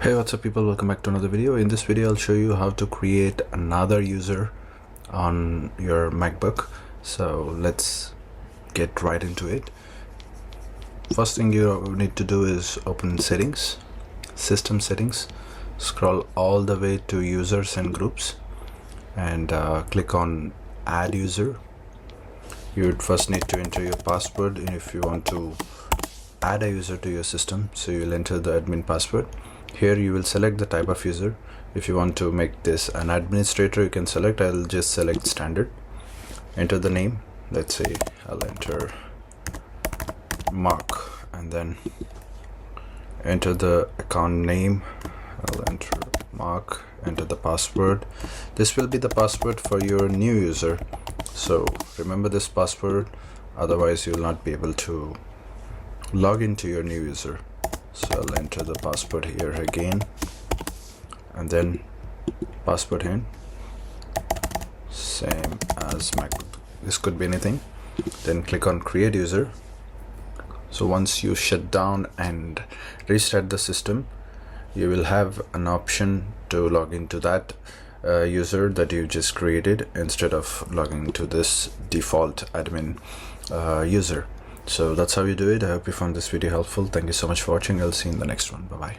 Hey, what's up people, welcome back to another video. In this video I'll show you how to create another user on your MacBook. So let's get right into it. First thing you need to do is open settings, system settings, scroll all the way to users and groups and click on add user. You would first need to enter your password if you want to add a user to your system. So you'll enter the admin password. Here you will select the type of user. If you want to make this an administrator, you can select. I'll just select standard. Enter the name. Let's say I'll enter Mark, and then enter the account name. I'll enter Mark, enter the password. This will be the password for your new user, so remember this password, otherwise you will not be able to log into your new user. So I'll enter the password here again, and then password here, same as MacBook. This could be anything. Then click on create user. So once you shut down and restart the system, you will have an option to log into that user that you just created instead of logging into this default admin user. So that's how you do it. I hope you found this video helpful. Thank you so much for watching. I'll see you in the next one. Bye bye.